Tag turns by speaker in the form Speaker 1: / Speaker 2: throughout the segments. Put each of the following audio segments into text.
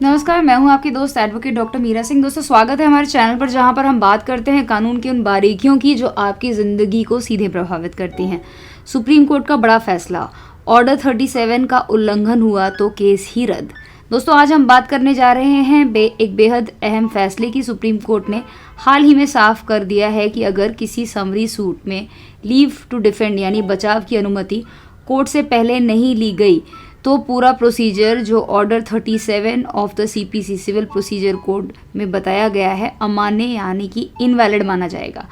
Speaker 1: नमस्कार, मैं हूं आपकी दोस्त एडवोकेट डॉक्टर मीरा सिंह। दोस्तों, स्वागत है हमारे चैनल पर जहां पर हम बात करते हैं कानून की उन बारीकियों की जो आपकी ज़िंदगी को सीधे प्रभावित करती हैं। सुप्रीम कोर्ट का बड़ा फैसला, ऑर्डर 37 का उल्लंघन हुआ तो केस ही रद्द। दोस्तों, आज हम बात करने जा रहे हैं एक बेहद अहम फैसले की। सुप्रीम कोर्ट ने हाल ही में साफ कर दिया है कि अगर किसी समरी सूट में लीव टू डिफेंड यानी बचाव की अनुमति कोर्ट से पहले नहीं ली गई तो पूरा प्रोसीजर जो order 37 of the CPC civil procedure code में बताया गया है अमान्य यानी कि इनवैलिड माना जाएगा।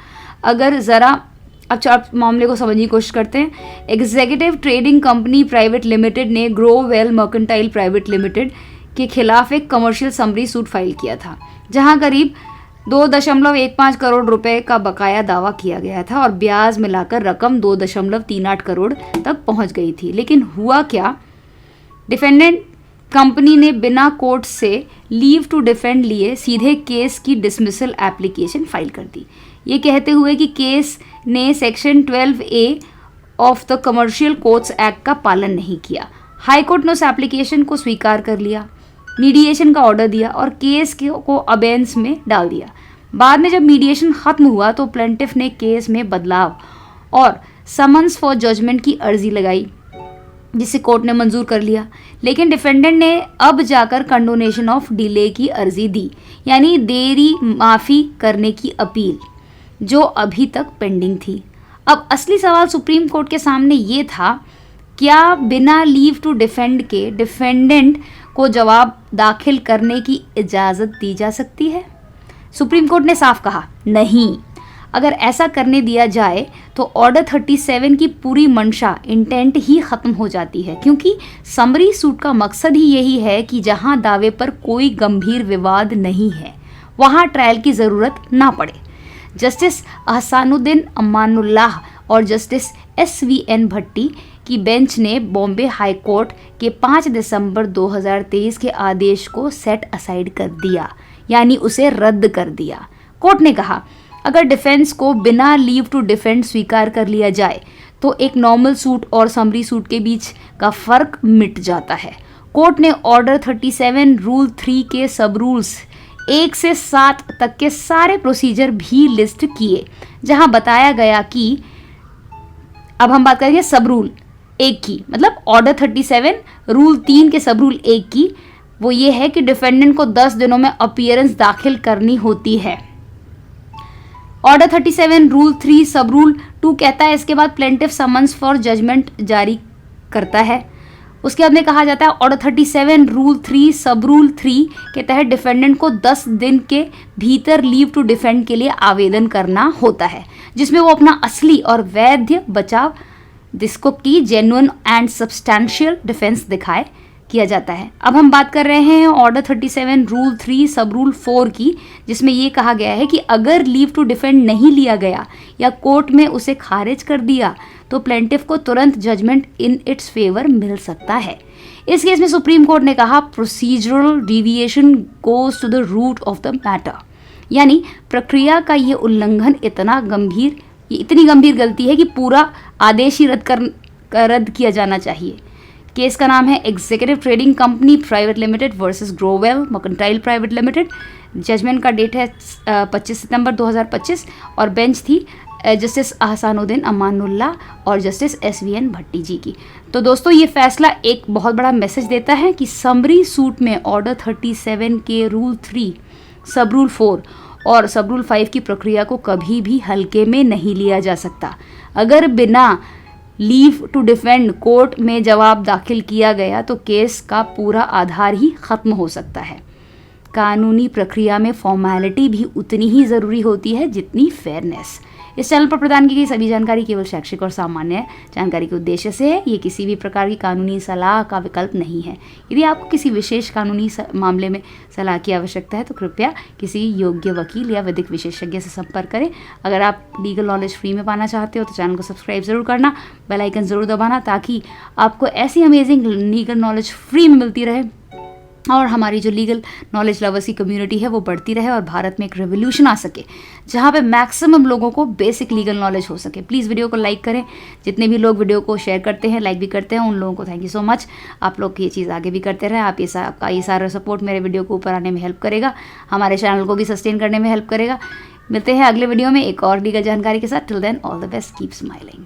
Speaker 1: अगर ज़रा अब आप मामले को समझने की कोशिश करते हैं। Executive Trading Company Private limited ने ग्रोवेल मर्केंटाइल प्राइवेट लिमिटेड के खिलाफ एक कमर्शियल समरी सूट फाइल किया था, जहां करीब 2.15 करोड़ रुपए का बकाया दावा किया गया था और ब्याज मिलाकर रकम 2.38 करोड़ तक पहुंच गई थी। लेकिन हुआ क्या, डिफेंडेंट कंपनी ने बिना कोर्ट से लीव टू डिफेंड लिए सीधे केस की डिसमिसल एप्लीकेशन फाइल कर दी, ये कहते हुए कि केस ने section 12A of the commercial courts act का पालन नहीं किया। हाई कोर्ट ने उस एप्लीकेशन को स्वीकार कर लिया, मीडिएशन का ऑर्डर दिया और केस को अबेंस में डाल दिया। बाद में जब मीडिएशन खत्म हुआ तो प्लेंटिफ ने केस में बदलाव और समन्स फॉर जजमेंट की अर्जी लगाई, जिसे कोर्ट ने मंजूर कर लिया। लेकिन डिफेंडेंट ने अब जाकर कंडोनेशन ऑफ डिले की अर्जी दी, यानी देरी माफ़ी करने की अपील, जो अभी तक पेंडिंग थी। अब असली सवाल सुप्रीम कोर्ट के सामने ये था, क्या बिना लीव टू डिफेंड के डिफेंडेंट को जवाब दाखिल करने की इजाज़त दी जा सकती है? सुप्रीम कोर्ट ने साफ कहा, नहीं। अगर ऐसा करने दिया जाए तो ऑर्डर 37 की पूरी मंशा, इंटेंट ही ख़त्म हो जाती है, क्योंकि समरी सूट का मकसद ही यही है कि जहां दावे पर कोई गंभीर विवाद नहीं है वहां ट्रायल की ज़रूरत ना पड़े। जस्टिस अहसानुद्दीन अमानुल्लाह और जस्टिस SVN भट्टी की बेंच ने बॉम्बे हाई कोर्ट के 5 दिसंबर 2023 के आदेश को सेट असाइड कर दिया, यानी उसे रद्द कर दिया। कोर्ट ने कहा, अगर डिफेंस को बिना लीव टू डिफेंड स्वीकार कर लिया जाए तो एक नॉर्मल सूट और समरी सूट के बीच का फ़र्क मिट जाता है। कोर्ट ने ऑर्डर 37 रूल 3 के सब रूल्स 1 से 7 तक के सारे प्रोसीजर भी लिस्ट किए, जहां बताया गया कि अब हम बात करेंगे सब रूल 1 की, मतलब ऑर्डर 37 रूल 3 के सब रूल 1 की। वो ये है कि डिफेंडेंट को 10 दिनों में अपीयरेंस दाखिल करनी होती है। ऑर्डर 37 रूल 3 सब रूल 2 कहता है इसके बाद प्लेंटिफ समन्स फॉर जजमेंट जारी करता है। उसके बाद में कहा जाता है ऑर्डर 37 रूल 3 सब रूल 3 के तहत डिफेंडेंट को 10 दिन के भीतर लीव टू डिफेंड के लिए आवेदन करना होता है, जिसमें वो अपना असली और वैध बचाव, जिसको कि जेन्युइन एंड सब्सटैंशियल डिफेंस दिखाए, किया जाता है। अब हम बात कर रहे हैं ऑर्डर 37 रूल 3 सब रूल 4 की, जिसमें ये कहा गया है कि अगर लीव टू डिफेंड नहीं लिया गया या कोर्ट में उसे खारिज कर दिया तो प्लेंटिफ को तुरंत जजमेंट इन इट्स फेवर मिल सकता है। इस केस में सुप्रीम कोर्ट ने कहा, procedural deviation goes to the root of the matter, यानी प्रक्रिया का ये उल्लंघन इतनी गंभीर गलती है कि पूरा आदेश ही रद्द किया जाना चाहिए। केस का नाम है Executive Trading Company Private Limited versus Grovel Mercantile Private Limited. Judgment का डेट है 25 सितंबर 2025 और बेंच थी जस्टिस अहसानुद्दीन अमानुल्लाह और जस्टिस SVN भट्टी जी की। तो दोस्तों, ये फैसला एक बहुत बड़ा मैसेज देता है कि समरी सूट में ऑर्डर 37 के रूल 3 सब रूल 4 और सब रूल 5 की प्रक्रिया को कभी भी हल्के में नहीं लिया जा सकता। अगर बिना लीव टू डिफेंड कोर्ट में जवाब दाखिल किया गया तो केस का पूरा आधार ही खत्म हो सकता है। कानूनी प्रक्रिया में फॉर्मेलिटी भी उतनी ही ज़रूरी होती है जितनी फेयरनेस। इस चैनल पर प्रदान की गई सभी जानकारी केवल शैक्षिक और सामान्य जानकारी के उद्देश्य से है। ये किसी भी प्रकार की कानूनी सलाह का विकल्प नहीं है। यदि आपको किसी विशेष कानूनी मामले में सलाह की आवश्यकता है तो कृपया किसी योग्य वकील या विधिक विशेषज्ञ से संपर्क करें। अगर आप लीगल नॉलेज फ्री में पाना चाहते हो तो चैनल को सब्सक्राइब ज़रूर करना, बेल आइकन ज़रूर दबाना, ताकि आपको ऐसी अमेजिंग लीगल नॉलेज फ्री में मिलती रहे। और हमारी जो लीगल नॉलेज लवर्स की कम्युनिटी है वो बढ़ती रहे और भारत में एक रेवोल्यूशन आ सके जहाँ पे मैक्सिमम लोगों को बेसिक लीगल नॉलेज हो सके। प्लीज़ वीडियो को लाइक करें। जितने भी लोग वीडियो को शेयर करते हैं, लाइक भी करते हैं, उन लोगों को थैंक यू सो मच। आप लोग ये चीज़ आगे भी करते रहें। आपका ये सारा सपोर्ट मेरे वीडियो को ऊपर आने में हेल्प करेगा, हमारे चैनल को भी सस्टेन करने में हेल्प करेगा। मिलते हैं अगले वीडियो में एक और लीगल जानकारी के साथ। Till then all the best, keep smiling.